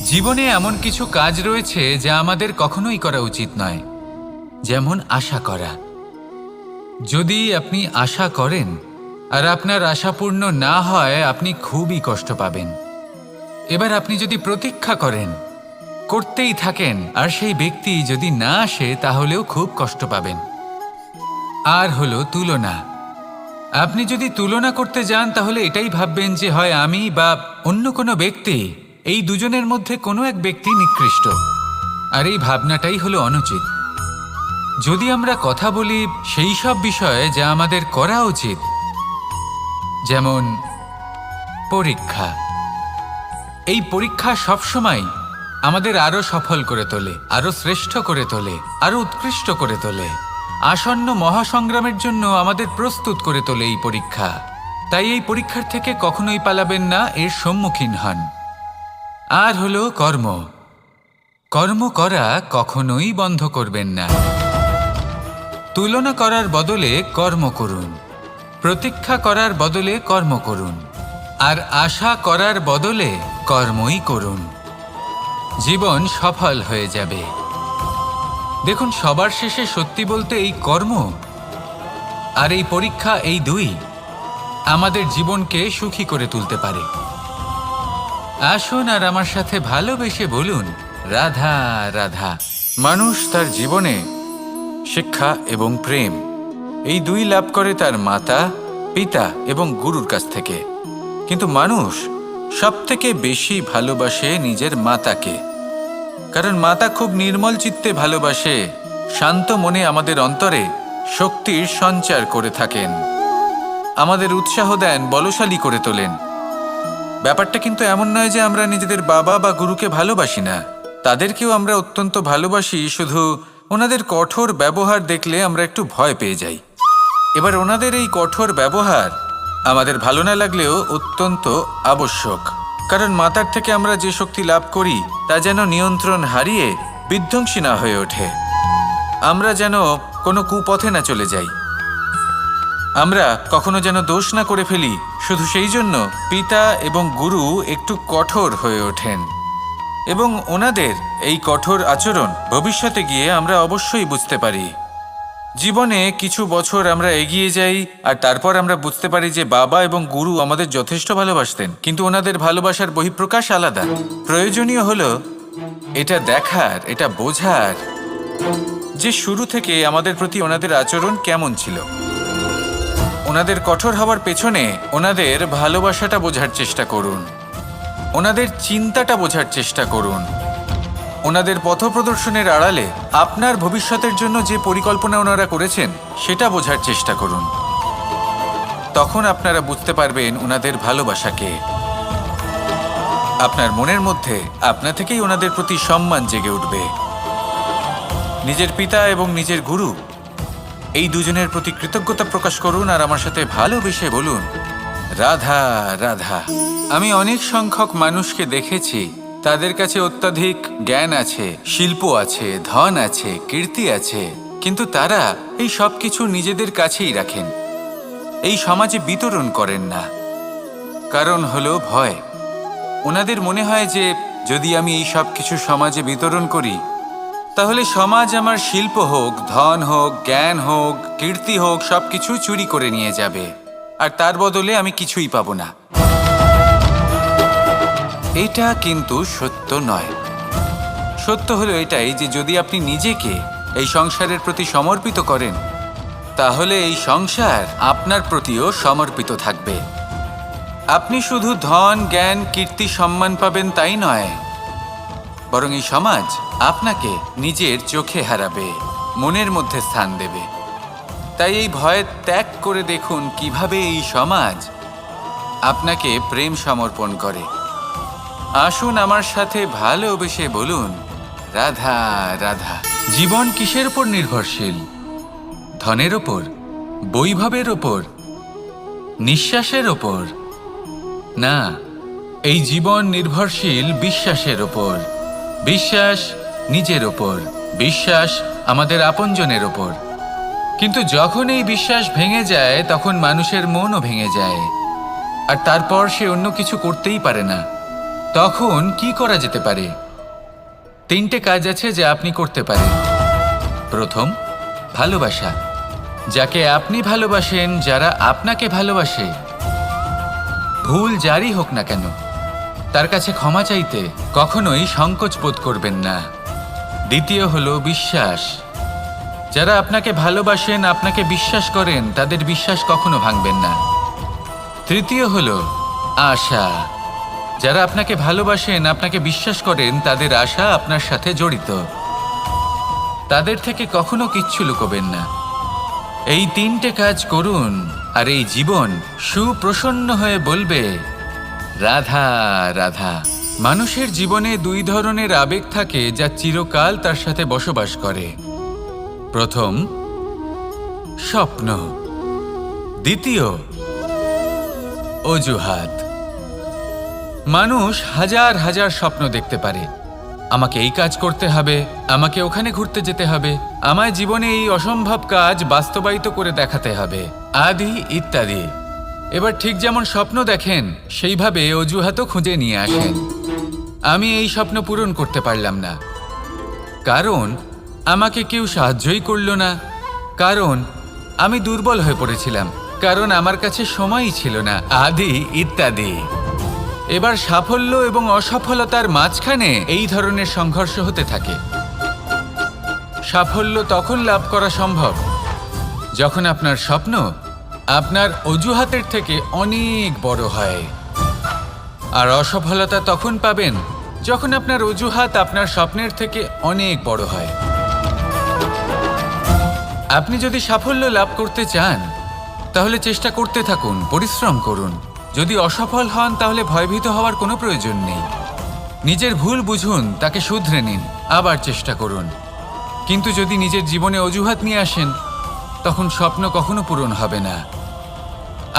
জীবনে এমন কিছু কাজ রয়েছে যা আমাদের কখনোই করা উচিত নয়, যেমন আশা করা। যদি আপনি আশা করেন আর আপনার আশা পূর্ণ না হয়, আপনি খুবই কষ্ট পাবেন। এবার আপনি যদি প্রতীক্ষা করেন, করতেই থাকেন, আর সেই ব্যক্তি যদি না আসে, তাহলেও খুব কষ্ট পাবেন। আর হলো তুলনা। আপনি যদি তুলনা করতে যান, তাহলে এটাই ভাববেন যে হয় আমি বা অন্য কোনো ব্যক্তি, এই দুজনের মধ্যে কোনো এক ব্যক্তি নিকৃষ্ট। আর এই ভাবনাটাই হলো অনুচিত। যদি আমরা কথা বলি সেই সব বিষয়ে যা আমাদের করা উচিত, যেমন পরীক্ষা। এই পরীক্ষা সবসময় আমাদের আরো সফল করে তোলে, আরো শ্রেষ্ঠ করে তোলে, আরো উৎকৃষ্ট করে তোলে। আসন্ন মহাসংগ্রামের জন্য আমাদের প্রস্তুত করে তোলে এই পরীক্ষা। তাই এই পরীক্ষার থেকে কখনোই পালাবেন না, এর সম্মুখীন হন। আর হলো কর্ম। কর্ম করা কখনোই বন্ধ করবেন না। তুলনা করার বদলে কর্ম করুন, প্রতীক্ষা করার বদলে কর্ম করুন, আর আশা করার বদলে কর্মই করুন। জীবন সফল হয়ে যাবে। দেখুন, সবার শেষে সত্যি বলতে এই কর্ম আর এই পরীক্ষা, এই দুই আমাদের জীবনকে সুখী করে তুলতে পারে। আসুন আর আমার সাথে ভালোবেসে বলুন, রাধা রাধা। মানুষ তার জীবনে শিক্ষা এবং প্রেম, এই দুই লাভ করে তার মাতা, পিতা এবং গুরুর কাছ থেকে। কিন্তু মানুষ সবথেকে বেশি ভালোবাসে নিজের মাতাকে, কারণ মাতা খুব নির্মল চিত্তে ভালোবাসে, শান্ত মনে আমাদের অন্তরে শক্তির সঞ্চার করে থাকেন, আমাদের উৎসাহ দেন, বলশালী করে তোলেন। ব্যাপারটা কিন্তু এমন নয় যে আমরা নিজেদের বাবা বা গুরুকে ভালোবাসি না, তাদেরকেও আমরা অত্যন্ত ভালোবাসি, শুধু ওনাদের কঠোর ব্যবহার দেখলে আমরা একটু ভয় পেয়ে যাই। এবার ওনাদের এই কঠোর ব্যবহার আমাদের ভালো না লাগলেও অত্যন্ত আবশ্যক, কারণ মাতার থেকে আমরা যে শক্তি লাভ করি তা যেন নিয়ন্ত্রণ হারিয়ে বিধ্বংসী না হয়ে ওঠে, আমরা যেন কোনো কুপথে না চলে যাই, আমরা কখনো যেন দোষ না করে ফেলি। শুধু সেই জন্য পিতা এবং গুরু একটু কঠোর হয়ে ওঠেন, এবং ওনাদের এই কঠোর আচরণ ভবিষ্যতে গিয়ে আমরা অবশ্যই বুঝতে পারি। জীবনে কিছু বছর আমরা এগিয়ে যাই আর তারপর আমরা বুঝতে পারি যে বাবা এবং গুরু আমাদের যথেষ্ট ভালোবাসতেন, কিন্তু ওনাদের ভালোবাসার বহিঃপ্রকাশ আলাদা। প্রয়োজনীয় হলো এটা দেখার, এটা বোঝার যে শুরু থেকে আমাদের প্রতি ওনাদের আচরণ কেমন ছিল। ওনাদের কঠোর হওয়ার পেছনে ওনাদের ভালোবাসাটা বোঝার চেষ্টা করুন, ওনাদের চিন্তাটা বোঝার চেষ্টা করুন, ওনাদের পথপ্রদর্শনের আড়ালে আপনার ভবিষ্যতের জন্য যে পরিকল্পনা ওনারা করেছেন সেটা বোঝার চেষ্টা করুন। তখন আপনারা বুঝতে পারবেন ওনাদের ভালোবাসাকে। আপনার মনের মধ্যে আপনা থেকেই ওনাদের প্রতি সম্মান জেগে উঠবে। নিজের পিতা এবং নিজের গুরু, এই দুজনের প্রতি কৃতজ্ঞতা প্রকাশ করুন আর আমার সাথে ভালোবেসে বলুন, রাধা রাধা। আমি অনেক সংখ্যক মানুষকে দেখেছি, তাদের কাছে অত্যাধিক জ্ঞান আছে, শিল্প আছে, ধন আছে, কীর্তি আছে, কিন্তু তারা এই সব কিছু নিজেদের কাছেই রাখেন, এই সমাজে বিতরণ করেন না। কারণ হলো ভয়। ওনাদের মনে হয় যে যদি আমি এই সব কিছু সমাজে বিতরণ করি, তাহলে সমাজ আমার শিল্প হোক, ধন হোক, জ্ঞান হোক, কীর্তি হোক, সবকিছু চুরি করে নিয়ে যাবে, আর তার বদলে আমি কিছুই পাবো না। এটা কিন্তু সত্য নয়। সত্য হলো এটাই যে যদি আপনি নিজেকে এই সংসারের প্রতি সমর্পিত করেন, তাহলে এই সংসার আপনার প্রতিও সমর্পিত থাকবে। আপনি শুধু ধন, জ্ঞান, কীর্তি, সম্মান পাবেন তাই নয়, বরং এই সমাজ আপনাকে নিজের চোখে হারাবে, মনের মধ্যে স্থান দেবে। তাই এই ভয় ত্যাগ করে দেখুন কিভাবে এই সমাজ আপনাকে প্রেম সমর্পণ করে। আসুন আমার সাথে ভালোবেসে বলুন, রাধা রাধা। জীবন কিসের উপর নির্ভরশীল? ধনের ওপর, বৈভবের ওপর, নিঃশ্বাসের ওপর? না, এই জীবন নির্ভরশীল বিশ্বাসের ওপর। বিশ্বাস নিজের ওপর, বিশ্বাস আমাদের আপনজনের ওপর। কিন্তু যখন এই বিশ্বাস ভেঙে যায়, তখন মানুষের মনও ভেঙে যায়, আর তারপর সে অন্য কিছু করতেই পারে না। তখন কি করা যেতে পারে? 3টে কাজ আছে যা আপনি করতে পারেন। প্রথম, ভালোবাসা। যাকে আপনি ভালোবাসেন, যারা আপনাকে ভালোবাসে, ভুল যারই হোক না কেন, তার কাছে ক্ষমা চাইতে কখনোই সংকোচ বোধ করবেন না। দ্বিতীয় হলো বিশ্বাস। যারা আপনাকে ভালোবাসেন, আপনাকে বিশ্বাস করেন, তাদের বিশ্বাস কখনো ভাঙবেন না। তৃতীয় হলো আশা। যারা আপনাকে ভালোবাসেন, আপনাকে বিশ্বাস করেন, তাদের আশা আপনার সাথে জড়িত। তাদের থেকে কখনো কিচ্ছু লুকোবেন না। এই 3টে কাজ করুন আর এই জীবন সুপ্রসন্ন হয়ে বলবে, রাধা রাধা। মানুষের জীবনে 2 ধরনের আবেগ থাকে যা চিরকাল তার সাথে বসবাস করে। প্রথম, স্বপ্ন। দ্বিতীয়, অজুহাত। মানুষ হাজার হাজার স্বপ্ন দেখতে পারে। আমাকে এই কাজ করতে হবে, আমাকে ওখানে ঘুরতে যেতে হবে, আমায় জীবনে এই অসম্ভব কাজ বাস্তবায়িত করে দেখাতে হবে, আদি ইত্যাদি। এবার ঠিক যেমন স্বপ্ন দেখেন, সেইভাবে অজুহাতও খুঁজে নিয়ে আসেন। আমি এই স্বপ্ন পূরণ করতে পারলাম না, কারণ আমাকে কেউ সাহায্যই করল না, কারণ আমি দুর্বল হয়ে পড়েছিলাম, কারণ আমার কাছে সময়ই ছিল না, আদি ইত্যাদি। এবার সাফল্য এবং অসফলতার মাঝখানে এই ধরনের সংঘর্ষ হতে থাকে। সাফল্য তখন লাভ করা সম্ভব যখন আপনার স্বপ্ন আপনার অজুহাতের থেকে অনেক বড় হয়, আর অসফলতা তখন পাবেন যখন আপনার অজুহাত আপনার স্বপ্নের থেকে অনেক বড় হয়। আপনি যদি সাফল্য লাভ করতে চান, তাহলে চেষ্টা করতে থাকুন, পরিশ্রম করুন। যদি অসফল হন, তাহলে ভয়ভীত হওয়ার কোনো প্রয়োজন নেই। নিজের ভুল বুঝুন, তাকে শুধরে নিন, আবার চেষ্টা করুন। কিন্তু যদি নিজের জীবনে অজুহাত নিয়ে আসেন, তখন স্বপ্ন কখনো পূরণ হবে না।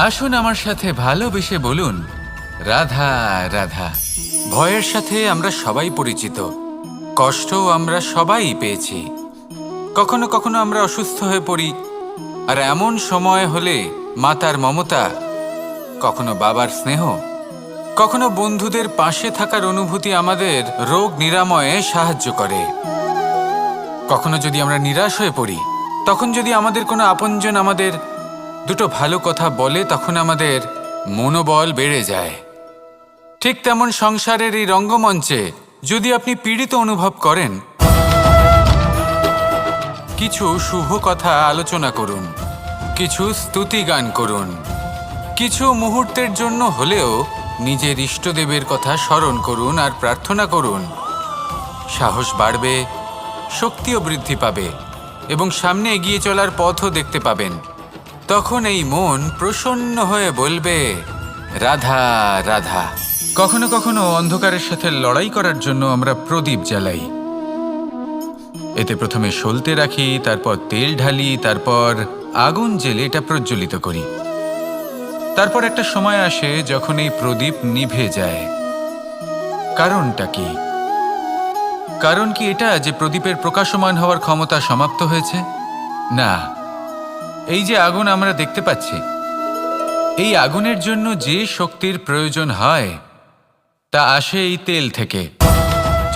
আসুন আমার সাথে ভালোবেসে বলুন, রাধা রাধা। ভয়ের সাথে আমরা সবাই পরিচিত, কষ্টও আমরা সবাই পেয়েছি। কখনো কখনো আমরা অসুস্থ হয়ে পড়ি, আর এমন সময় হলে মাতার মমতা, কখনো বাবার স্নেহ, কখনো বন্ধুদের পাশে থাকার অনুভূতি আমাদের রোগ নিরাময়ে সাহায্য করে। কখনো যদি আমরা নিরাশ হয়ে পড়ি, তখন যদি আমাদের কোনো আপনজন আমাদের 2টো ভালো কথা বলে, তখন আমাদের মনোবল বেড়ে যায়। ঠিক তেমন সংসারের এই রঙ্গমঞ্চে যদি আপনি পীড়িত অনুভব করেন, কিছু শুভ কথা আলোচনা করুন, কিছু স্তুতি গান করুন, কিছু মুহূর্তের জন্য হলেও নিজের ইষ্টদেবের কথা স্মরণ করুন আর প্রার্থনা করুন। সাহস বাড়বে, শক্তিও বৃদ্ধি পাবে এবং সামনে এগিয়ে চলার পথও দেখতে পাবেন। তখন এই মন প্রসন্ন হয়ে বলবে, রাধা রাধা। কখনো কখনো অন্ধকারের সাথে লড়াই করার জন্য আমরা প্রদীপ জ্বালাই। এতে প্রথমে সলতে রাখি, তারপর তেল ঢালি, তারপর আগুন জেলে এটা প্রজ্বলিত করি। তারপর একটা সময় আসে যখন এই প্রদীপ নিভে যায়। কারণটা কি? কারণ কি এটা যে প্রদীপের প্রকাশমান হওয়ার ক্ষমতা সমাপ্ত হয়েছে? না। এই যে আগুন আমরা দেখতে পাচ্ছি, এই আগুনের জন্য যে শক্তির প্রয়োজন হয় তা আসে এই তেল থেকে।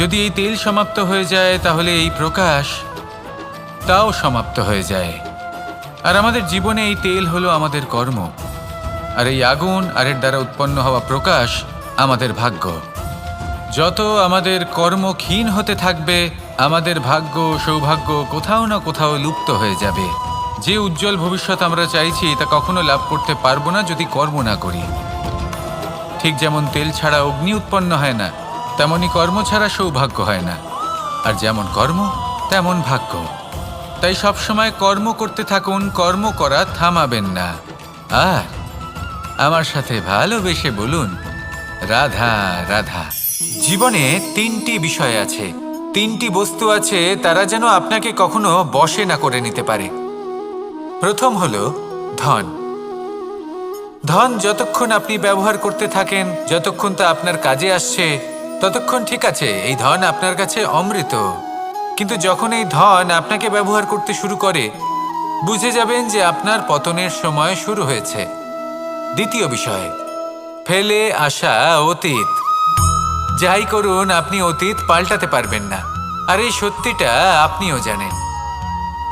যদি এই তেল সমাপ্ত হয়ে যায়, তাহলে এই প্রকাশ তাও সমাপ্ত হয়ে যায়। আর আমাদের জীবনে এই তেল হলো আমাদের কর্ম, আর এই আগুন আর এর দ্বারা উৎপন্ন হওয়া প্রকাশ আমাদের ভাগ্য। যত আমাদের কর্ম ক্ষীণ হতে থাকবে, আমাদের ভাগ্য সৌভাগ্য কোথাও না কোথাও লুপ্ত হয়ে যাবে। যে উজ্জ্বল ভবিষ্যৎ আমরা চাইছি তা কখনো লাভ করতে পারবো না যদি কর্ম না করি। ঠিক যেমন তেল ছাড়া অগ্নি উৎপন্ন হয় না, তেমনি কর্ম ছাড়া সৌভাগ্য হয় না। আর যেমন কর্ম তেমন ভাগ্য। তাই সবসময় কর্ম করতে থাকুন, কর্ম করা থামাবেন না। আর আমার সাথে ভালোবেসে বলুন, রাধা রাধা। জীবনে 3টি বিষয় আছে, 3টি বস্তু আছে, তারা যেন আপনাকে কখনো বশে না করে নিতে পারে। প্রথম হলো ধন। ধন যতক্ষণ আপনি ব্যবহার করতে থাকেন, যতক্ষণ তা আপনার কাজে আসছে, ততক্ষণ ঠিক আছে, এই ধন আপনার কাছে অমৃত। কিন্তু যখন এই ধন আপনাকে ব্যবহার করতে শুরু করে, বুঝে যাবেন যে আপনার পতনের সময় শুরু হয়েছে। দ্বিতীয় বিষয়, ফেলে আসা অতীত। যাই করুন আপনি অতীত পাল্টাতে পারবেন না, আর এই সত্যিটা আপনিও জানেন।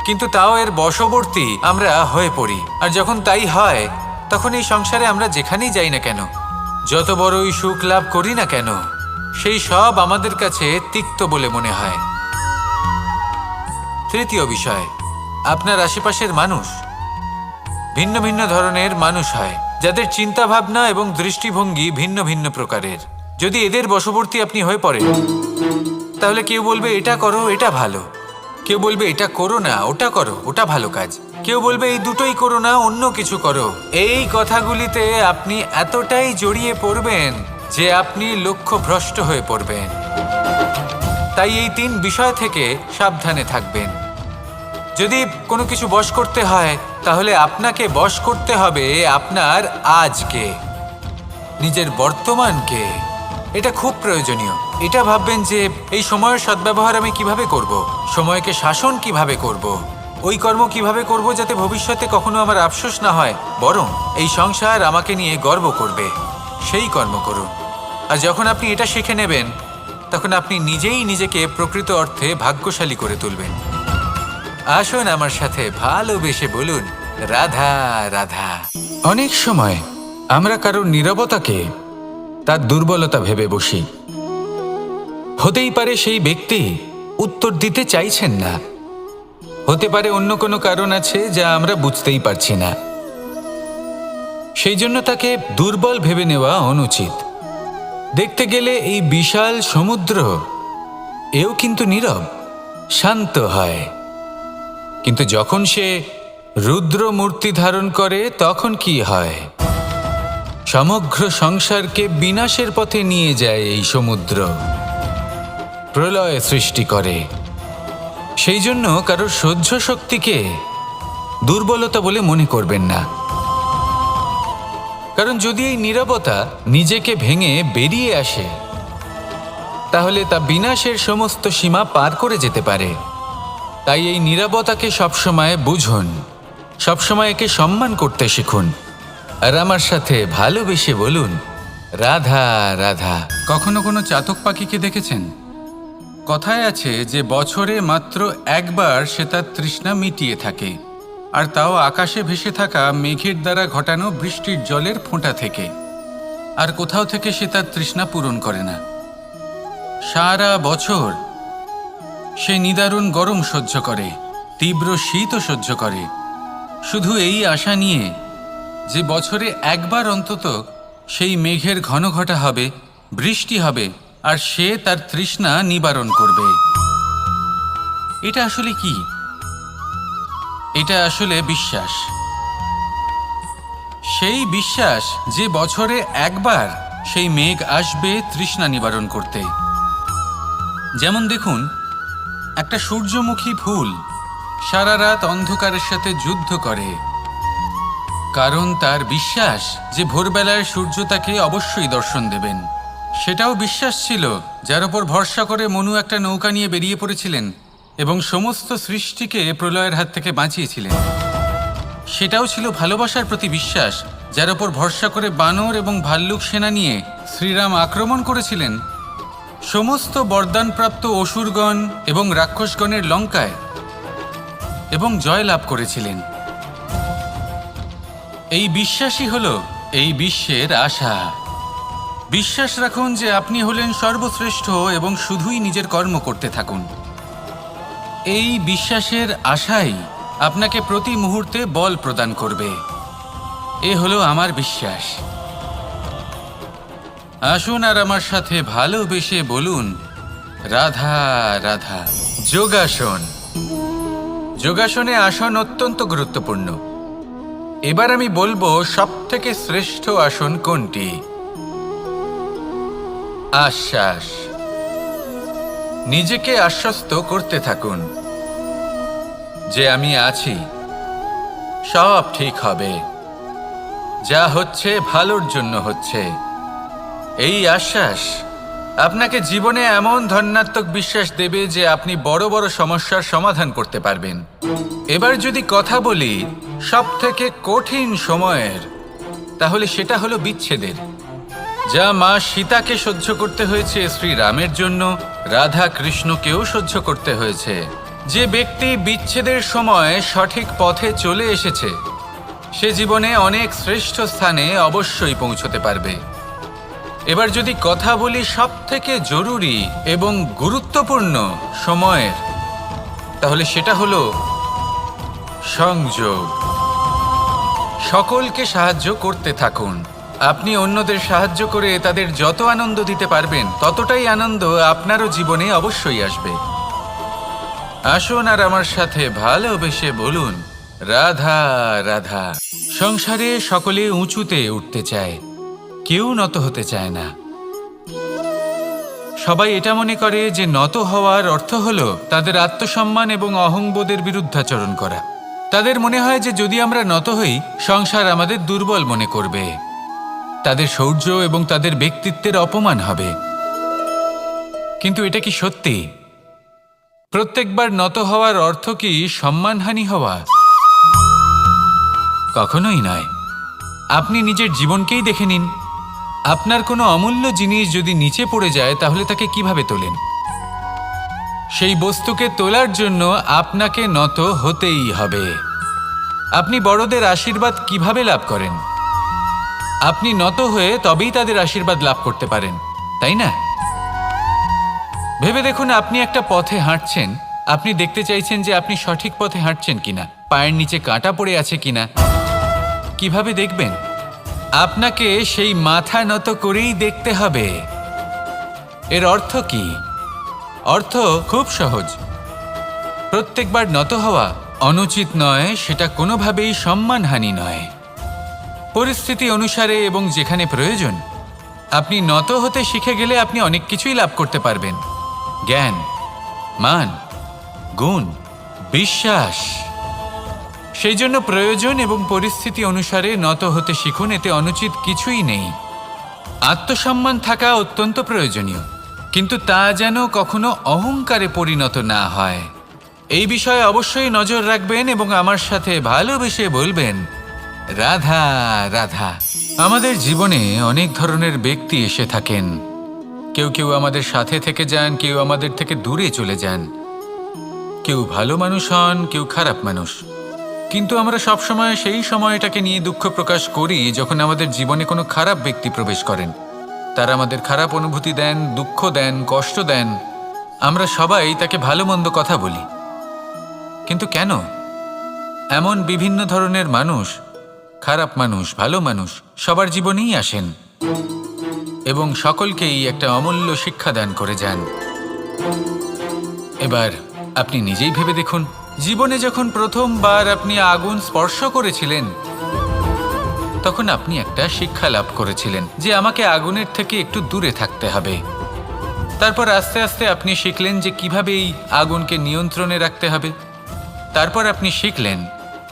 কিন্তু তাও এর বশবর্তী আমরা হয়ে পড়ি, আর যখন তাই হয় তখন এই সংসারে আমরা যেখানেই যাই না কেন, যত বড়ই সুখ লাভ করি না কেন, সেই সব আমাদের কাছে তিক্ত বলে মনে হয়। তৃতীয় বিষয়, আপনার আশেপাশের মানুষ ভিন্ন ভিন্ন ধরনের মানুষ হয়, যাদের চিন্তা ভাবনা এবং দৃষ্টিভঙ্গি ভিন্ন ভিন্ন প্রকারের। যদি এদের বশবর্তী আপনি হয়ে পড়েন, তাহলে কেউ বলবে এটা করো, এটা ভালো, কেউ বলবে এটা করো না, ওটা করো, ওটা ভালো কাজ, কেউ বলবে এই দুটোই করো না, অন্য কিছু করো। এই কথাগুলিতে আপনি এতটাই জড়িয়ে পড়বেন যে আপনি লক্ষ্যভ্রষ্ট হয়ে পড়বেন। তাই এই 3 বিষয় থেকে সাবধানে থাকবেন। যদি কোনো কিছু বশ করতে হয়, তাহলে আপনাকে বশ করতে হবে আপনার আজকে, নিজের বর্তমানকে। এটা খুব প্রয়োজনীয়। এটা ভাববেন যে এই সময়ের সদ্ব্যবহার আমি কিভাবে করব, সময়কে শাসন কিভাবে করব, ওই কর্ম কিভাবে করব যাতে ভবিষ্যতে কখনো আমার আফসোস না হয়, বরং এই সংসার আমাকে নিয়ে গর্ব করবে, সেই কর্ম করুন। আর যখন আপনি এটা শিখে নেবেন, তখন আপনি নিজেই নিজেকে প্রকৃত অর্থে ভাগ্যশালী করে তুলবেন। আসুন আমার সাথে ভালোবেসে বলুন, রাধা রাধা। অনেক সময় আমরা কারোর নীরবতাকে তার দুর্বলতা ভেবে বসি। হতেই পারে সেই ব্যক্তি উত্তর দিতে চাইছেন না, হতে পারে অন্য কোনো কারণ আছে যা আমরা বুঝতেই পারছি না। সেই জন্য তাকে দুর্বল ভেবে নেওয়া অনুচিত। দেখতে গেলে এই বিশাল সমুদ্র এও কিন্তু নীরব, শান্ত হয়। কিন্তু যখন সে রুদ্র মূর্তি ধারণ করে তখন কি হয়? সমগ্র সংসারকে বিনাশের পথে নিয়ে যায় এই সমুদ্র, প্রলয় সৃষ্টি করে। সেই জন্য কারোর সহ্য শক্তিকে দুর্বলতা বলে মনে করবেন না, কারণ যদি এই নীরবতা নিজেকে ভেঙে বেরিয়ে আসে, তাহলে তা বিনাশের সমস্ত সীমা পার করে যেতে পারে। তাই এই নীরবতাকে সবসময় বুঝুন, সবসময় একে সম্মান করতে শিখুন, আর আমার সাথে ভালোবেসে বলুন, রাধা রাধা। কখনো কোনো চাতক পাখিকে দেখেছেন? কথায় আছে যে বছরে মাত্র একবার সে তার তৃষ্ণা মিটিয়ে থাকে, আর তাও আকাশে ভেসে থাকা মেঘের দ্বারা ঘটানো বৃষ্টির জলের ফোঁটা থেকে। আর কোথাও থেকে সে তার তৃষ্ণা পূরণ করে না। সারা বছর সে নিদারুণ গরম সহ্য করে, তীব্র শীতও সহ্য করে, শুধু এই আশা নিয়ে যে বছরে একবার অন্তত সেই মেঘের ঘন ঘটা হবে, বৃষ্টি হবে, আর সে তার তৃষ্ণা নিবারণ করবে। এটা আসলে কি? এটা আসলে বিশ্বাস। সেই বিশ্বাস যে বছরে একবার সেই মেঘ আসবে তৃষ্ণা নিবারণ করতে। যেমন দেখুন, একটা সূর্যমুখী ফুল সারা রাত অন্ধকারের সাথে যুদ্ধ করে, কারণ তার বিশ্বাস যে ভোরবেলায় সূর্য তাকে অবশ্যই দর্শন দেবেন। সেটাও বিশ্বাস ছিল যার উপর ভরসা করে মনু একটা নৌকা নিয়ে বেরিয়ে পড়েছিলেন এবং সমস্ত সৃষ্টিকে প্রলয়ের হাত থেকে বাঁচিয়েছিলেন। সেটাও ছিল ভালোবাসার প্রতি বিশ্বাস, যার উপর ভরসা করে বানর এবং ভাল্লুক সেনা নিয়ে শ্রীরাম আক্রমণ করেছিলেন সমস্ত বরদানপ্রাপ্ত অসুরগণ এবং রাক্ষসগণের লঙ্কায় এবং জয়লাভ করেছিলেন। এই বিশ্বাসই হলো এই বিশ্বের আশা। বিশ্বাস রাখুন যে আপনি হলেন সর্বশ্রেষ্ঠ এবং শুধুই নিজের কর্ম করতে থাকুন। এই বিশ্বাসের আশাই আপনাকে প্রতি মুহূর্তে বল প্রদান করবে। এ হলো আমার বিশ্বাস। আসুন আর আমার সাথে ভালোবেসে বলুন, রাধা রাধা। যোগাসন। যোগাসনে আসন অত্যন্ত গুরুত্বপূর্ণ। এবার আমি বলবো সবথেকে শ্রেষ্ঠ আসন কোনটি। আশ্বাস। নিজেকে আশ্বস্ত করতে থাকুন যে আমি আছি, সব ঠিক হবে, যা হচ্ছে ভালোর জন্য হচ্ছে। এই আশ্বাস আপনাকে জীবনে এমন ধন্যাত্মক বিশ্বাস দেবে যে আপনি বড় বড় সমস্যার সমাধান করতে পারবেন। এবার যদি কথা বলি সবথেকে কঠিন সময়ের, তাহলে সেটা হলো বিচ্ছেদের। যা মা সীতাকে সহ্য করতে হয়েছে শ্রীরামের জন্য, রাধা কৃষ্ণকেও সহ্য করতে হয়েছে। যে ব্যক্তি বিচ্ছেদের সময় সঠিক পথে চলে এসেছে সে জীবনে অনেক শ্রেষ্ঠ স্থানে অবশ্যই পৌঁছতে পারবে। এবার যদি কথা বলি সবথেকে জরুরি এবং গুরুত্বপূর্ণ সময়ের, তাহলে সেটা হলো সংযোগ। সকলকে সাহায্য করতে থাকুন। আপনি অন্যদের সাহায্য করে তাদের যত আনন্দ দিতে পারবেন ততটাই আনন্দ আপনারও জীবনে অবশ্যই আসবে। আসুন আর আমার সাথে ভালোবেসে বলুন, রাধা রাধা। সংসারে সকলে উঁচুতে উঠতে চায়, কেউ নত হতে চায় না। সবাই এটা মনে করে যে নত হওয়ার অর্থ হলো তাদের আত্মসম্মান এবং অহংবোধের বিরুদ্ধাচরণ করা। তাদের মনে হয় যে যদি আমরা নত হই সংসার আমাদের দুর্বল মনে করবে, তাদের শৌর্য এবং তাদের ব্যক্তিত্বের অপমান হবে। কিন্তু এটা কি সত্যি? প্রত্যেকবার নত হওয়ার অর্থ কি সম্মানহানি হওয়া? কখনোই নয়। আপনি নিজের জীবনকেই দেখে নিন। আপনার কোনো অমূল্য জিনিস যদি নিচে পড়ে যায় তাহলে তাকে কিভাবে তোলেন? সেই বস্তুকে তোলার জন্য আপনাকে নত হতেই হবে। আপনি বড়দের আশীর্বাদ কিভাবে লাভ করেন? আপনি নত হয়ে তবেই তাদের আশীর্বাদ লাভ করতে পারেন, তাই না? ভেবে দেখুন, আপনি একটা পথে হাঁটছেন, আপনি দেখতে চাইছেন যে আপনি সঠিক পথে হাঁটছেন কিনা, পায়ের নিচে কাঁটা পড়ে আছে কিনা। কিভাবে দেখবেন? আপনাকে সেই মাথা নত করেই দেখতে হবে। এর অর্থ কি? অর্থ খুব সহজ। প্রত্যেকবার নত হওয়া অনুচিত নয়, সেটা কোনোভাবেই সম্মানহানি নয়। পরিস্থিতি অনুসারে এবং যেখানে প্রয়োজন আপনি নত হতে শিখে গেলে আপনি অনেক কিছুই লাভ করতে পারবেন। জ্ঞান, মান, গুণ, বিশ্বাস। সেই জন্য প্রয়োজন এবং পরিস্থিতি অনুসারে নত হতে শিখুন, এতে অনুচিত কিছুই নেই। আত্মসম্মান থাকা অত্যন্ত প্রয়োজনীয়, কিন্তু তা যেন কখনো অহংকারে পরিণত না হয়। এই বিষয়ে অবশ্যই নজর রাখবেন এবং আমার সাথে ভালোবেসে বলবেন, রাধা রাধা। আমাদের জীবনে অনেক ধরনের ব্যক্তি এসে থাকেন। কেউ কেউ আমাদের সাথে থেকে যান, কেউ আমাদের থেকে দূরে চলে যান। কেউ ভালো মানুষ হন, কেউ খারাপ মানুষ। কিন্তু আমরা সবসময় সেই সময়টাকে নিয়ে দুঃখ প্রকাশ করি যখন আমাদের জীবনে কোনো খারাপ ব্যক্তি প্রবেশ করেন। তারা আমাদের খারাপ অনুভূতি দেন, দুঃখ দেন, কষ্ট দেন। আমরা সবাই তাকে ভালো মন্দ কথা বলি। কিন্তু কেন? এমন বিভিন্ন ধরনের মানুষ, খারাপ মানুষ, ভালো মানুষ সবার জীবনেই আসেন এবং সকলকেই একটা অমূল্য শিক্ষা দান করে যান। এবার আপনি নিজেই ভেবে দেখুন, জীবনে যখন প্রথমবার আপনি আগুন স্পর্শ করেছিলেন তখন আপনি একটা শিক্ষা লাভ করেছিলেন যে আমাকে আগুনের থেকে একটু দূরে থাকতে হবে। তারপর আস্তে আস্তে আপনি শিখলেন যে কিভাবে এই আগুনকে নিয়ন্ত্রণে রাখতে হবে। তারপর আপনি শিখলেন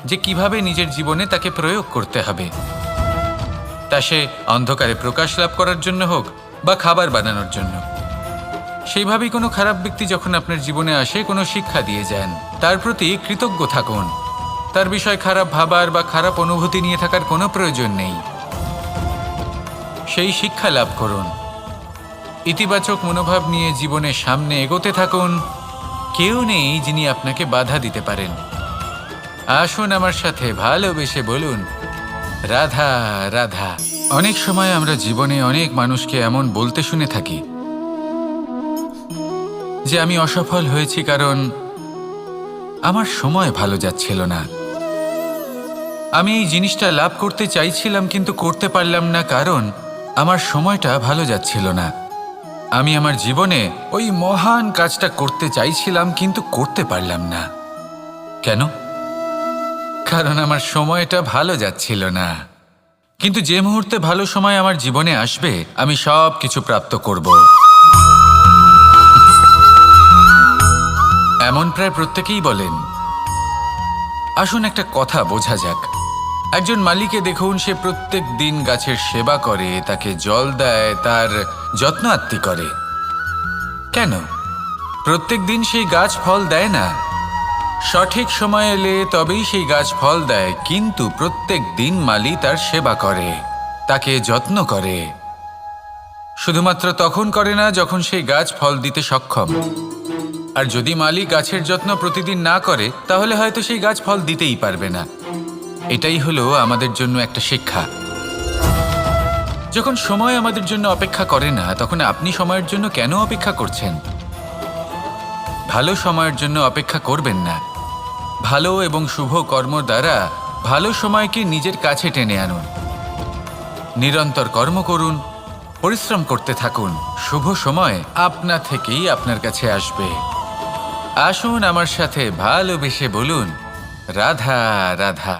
যে কিভাবে নিজের জীবনে তাকে প্রয়োগ করতে হবে, তা সে অন্ধকারে প্রকাশ লাভ করার জন্য হোক বা খাবার বানানোর জন্য। সেইভাবেই কোনো খারাপ ব্যক্তি যখন আপনার জীবনে আসে কোনো শিক্ষা দিয়ে যান, তার প্রতি কৃতজ্ঞ থাকুন। তার বিষয় খারাপ ভাবার বা খারাপ অনুভূতি নিয়ে থাকার কোনো প্রয়োজন নেই। সেই শিক্ষা লাভ করুন, ইতিবাচক মনোভাব নিয়ে জীবনের সামনে এগোতে থাকুন। কেউ নেই যিনি আপনাকে বাধা দিতে পারেন। আসুন আমার সাথে ভালোবেসে বলুন, রাধা রাধা। অনেক সময় আমরা জীবনে অনেক মানুষকে এমন বলতে শুনে থাকি যে আমি অসফল হয়েছি কারণ আমার সময় ভালো যাচ্ছিল না। আমি এই জিনিসটা লাভ করতে চাইছিলাম কিন্তু করতে পারলাম না কারণ আমার সময়টা ভালো যাচ্ছিল না। আমি আমার জীবনে ওই মহান কাজটা করতে চাইছিলাম কিন্তু করতে পারলাম না। কেন? কারণ আমার সময়টা ভালো যাচ্ছিল না। কিন্তু যে মুহূর্তে ভালো সময় আমার জীবনে আসবে আমি সব কিছু প্রাপ্ত করব। এমন প্রায় প্রত্যেকেই বলেন। আসুন একটা কথা বোঝা যাক। একজন মালিকে দেখুন, সে প্রত্যেক দিন গাছের সেবা করে, তাকে জল দেয়, তার যত্ন আত্তি করে। কেন? প্রত্যেক দিন সেই গাছ ফল দেয় না। সঠিক সময় এলে তবেই সেই গাছ ফল দেয়, কিন্তু প্রত্যেক দিন মালি তার সেবা করে, তাকে যত্ন করে। শুধুমাত্র তখন করে না যখন সেই গাছ ফল দিতে সক্ষম। আর যদি মালি গাছের যত্ন প্রতিদিন না করে তাহলে হয়তো সেই গাছ ফল দিতেই পারবে না। এটাই হলো আমাদের জন্য একটা শিক্ষা। যখন সময় আমাদের জন্য অপেক্ষা করে না, তখন আপনি সময়ের জন্য কেন অপেক্ষা করছেন? ভালো সময়ের জন্য অপেক্ষা করবেন না। ভালো এবং শুভ কর্ম দ্বারা ভালো সময়কে নিজের কাছে টেনে আনুন। নিরন্তর কর্ম করুন, পরিশ্রম করতে থাকুন। শুভ সময় আপনা থেকেই আপনার কাছে আসবে। আসুন আমার সাথে ভালোবেসে বলুন, রাধা রাধা।